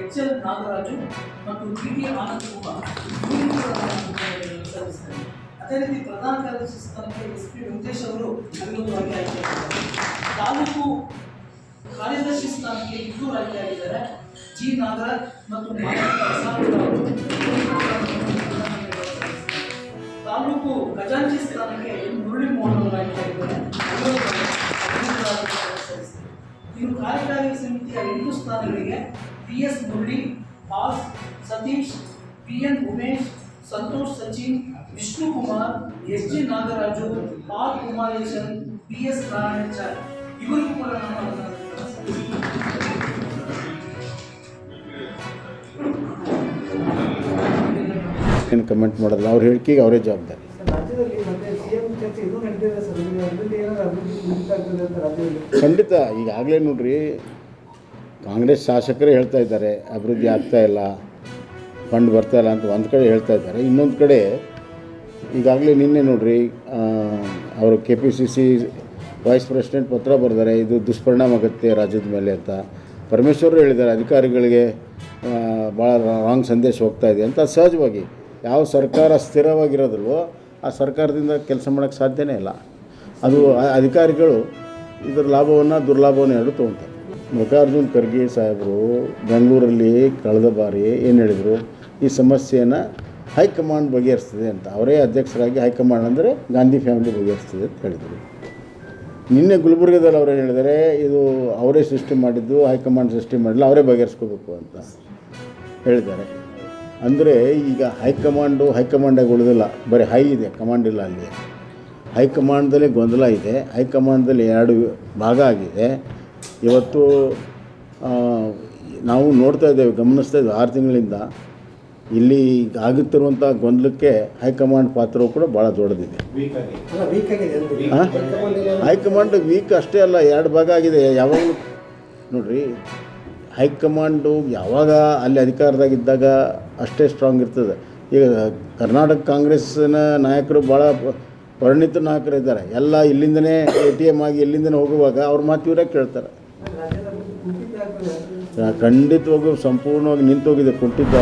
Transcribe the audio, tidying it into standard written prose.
ಎಚ್.ಎಲ್. ನಾಗರಾಜು ಮತ್ತು ಟಿ.ಟಿ. ಆನಂದ್ ಕುಮಾರ್ ಹುದ್ದೆಗಳನ್ನು ಸಲ್ಲಿಸಿದ್ದಾರೆ. ಅದೇ ರೀತಿ ಪ್ರಧಾನ ಕಾರ್ಯದರ್ಶಿ ಸ್ಥಾನಕ್ಕೆ ಎಸ್.ಪಿ. ವೆಂಕಟೇಶ್ ಅವರು ಅವಿರೋಧವಾಗಿ ಆಯ್ಕೆಯಾಗಿದ್ದಾರೆ. ತಾಲೂಕು ಕಾರ್ಯದರ್ಶಿ ಸ್ಥಾನಕ್ಕೆ ಇಬ್ಬರು ಆಯ್ಕೆಯಾಗಿದ್ದಾರೆ. ಜಿ. ನಾಗರಾಜ್ ಮತ್ತು ಪ್ರಸಾದ್ ಅವರು. ತಾಲೂಕು ಖಜಾಂಚಿ ಸ್ಥಾನಕ್ಕೆ ಮುರಳಿ ಮೋಹನ್ ಅವರು ಆಯ್ಕೆಯಾಗಿದ್ದಾರೆ. ಇನ್ನು ಕಾರ್ಯಕಾರಿ ಸಮಿತಿಯ 8 ಸ್ಥಾನಗಳಿಗೆ ಪಿ.ಎಸ್. ಮುರಳಿ, ಪಾಸ್ Satish, P N. Umesh, Santosh Sachin, Vishnu Kumar, S G. Nagaraju, R. Kumaresan, P S. Narayanachar ಇವರಿಗೂ ಕೂಡ ಏನು ಕಮೆಂಟ್ ಮಾಡೋದಿಲ್ಲ. ಅವ್ರ ಹೇಳಿಕೆಗೆ ಅವರೇ ಜವಾಬ್ದಾರಿ. ಖಂಡಿತ ಈಗಾಗಲೇ ನೋಡ್ರಿ, ಕಾಂಗ್ರೆಸ್ ಶಾಸಕರೇ ಹೇಳ್ತಾ ಇದ್ದಾರೆ ಅಭಿವೃದ್ಧಿ ಆಗ್ತಾ ಇಲ್ಲ, ಫಂಡ್ ಬರ್ತಾ ಇಲ್ಲ ಅಂತ ಒಂದು ಕಡೆ ಹೇಳ್ತಾ ಇದ್ದಾರೆ. ಇನ್ನೊಂದು ಕಡೆ ಈಗಾಗಲೇ ನಿನ್ನೆ ನೋಡ್ರಿ, ಅವರು KPCC ವೈಸ್ ಪ್ರೆಸಿಡೆಂಟ್ ಪತ್ರ ಬರೆದಾರೆ, ಇದು ದುಷ್ಪರಿಣಾಮ ಆಗುತ್ತೆ ರಾಜ್ಯದ ಮೇಲೆ ಅಂತ. ಪರಮೇಶ್ವರ್ ಹೇಳಿದ್ದಾರೆ ಅಧಿಕಾರಿಗಳಿಗೆ ಭಾಳ ರಾಂಗ್ ಸಂದೇಶ ಹೋಗ್ತಾ ಇದೆ ಅಂತ. ಸಹಜವಾಗಿ ಯಾವ ಸರ್ಕಾರ ಸ್ಥಿರವಾಗಿರೋದಿಲ್ವೋ ಆ ಸರ್ಕಾರದಿಂದ ಕೆಲಸ ಮಾಡೋಕ್ಕೆ ಸಾಧ್ಯನೇ ಇಲ್ಲ. ಅದು ಅಧಿಕಾರಿಗಳು ಇದರ ಲಾಭವನ್ನು ದುರ್ಲಾಭವನ್ನು ಎರಡು ತೊಗೊಳ್ತಾರೆ. ಮಲ್ಲಿಕಾರ್ಜುನ್ ಖರ್ಗೆ ಸಾಹೇಬರು ಬೆಂಗಳೂರಲ್ಲಿ ಕಳೆದ ಬಾರಿ ಏನು ಹೇಳಿದರು, ಈ ಸಮಸ್ಯೆಯನ್ನು ಹೈಕಮಾಂಡ್ ಬಗೆಹರಿಸ್ತದೆ ಅಂತ. ಅವರೇ ಅಧ್ಯಕ್ಷರಾಗಿ ಹೈಕಮಾಂಡ್ ಅಂದರೆ ಗಾಂಧಿ ಫ್ಯಾಮಿಲಿ ಬಗೆಹರಿಸ್ತದೆ ಅಂತ ಹೇಳಿದರು. ನಿನ್ನೆ ಗುಲ್ಬರ್ಗದಲ್ಲಿ ಅವರೇ ಹೇಳಿದ್ದಾರೆ, ಇದು ಅವರೇ ಸೃಷ್ಟಿ ಮಾಡಿದ್ದು, ಹೈಕಮಾಂಡ್ ಸೃಷ್ಟಿ ಮಾಡಿಲ್ಲ, ಅವರೇ ಬಗೆಹರಿಸ್ಕೋಬೇಕು ಅಂತ ಹೇಳಿದ್ದಾರೆ. ಅಂದರೆ ಈಗ ಹೈಕಮಾಂಡಾಗಿ ಉಳಿದಿಲ್ಲ, ಬರೀ ಹೈ ಇದೆ, ಕಮಾಂಡ್ ಇಲ್ಲ. ಅಲ್ಲಿ ಹೈಕಮಾಂಡ್ದಲ್ಲಿ ಗೊಂದಲ ಇದೆ, ಹೈಕಮಾಂಡ್ದಲ್ಲಿ 2 ಭಾಗ ಆಗಿದೆ. ಇವತ್ತು ನಾವು ನೋಡ್ತಾ ಇದ್ದೇವೆ, ಗಮನಿಸ್ತಾ ಇದ್ದೇವೆ 6 ತಿಂಗಳಿಂದ ಇಲ್ಲಿ ಆಗುತ್ತಿರುವಂಥ ಗೊಂದಲಕ್ಕೆ ಹೈಕಮಾಂಡ್ ಪಾತ್ರವು ಕೂಡ ಭಾಳ ದೊಡ್ಡದಿದೆ. ಹೈಕಮಾಂಡ್ ವೀಕ್ ಅಷ್ಟೇ ಅಲ್ಲ, 2 ಭಾಗ ಆಗಿದೆ. ಯಾವಾಗಲೂ ನೋಡಿರಿ, ಹೈಕಮಾಂಡು ಯಾವಾಗ ಅಲ್ಲಿ ಅಧಿಕಾರದಾಗಿದ್ದಾಗ ಅಷ್ಟೇ ಸ್ಟ್ರಾಂಗ್ ಇರ್ತದೆ. ಈಗ ಕರ್ನಾಟಕ ಕಾಂಗ್ರೆಸ್ಸಿನ ನಾಯಕರು ಭಾಳ ಪರಿಣಿತ ನಾಯಕರು ಇದ್ದಾರೆ. ಎಲ್ಲ ಇಲ್ಲಿಂದನೇ ATM ಆಗಿ ಇಲ್ಲಿಂದನೇ ಹೋಗುವಾಗ ಅವ್ರ ಮಾತು ಇವರೇ ಕೇಳ್ತಾರೆ. ಖಂಡಿತವಾಗೂ ಸಂಪೂರ್ಣವಾಗಿ ನಿಂತೋಗಿದೆ, ಕುಂಠಿತ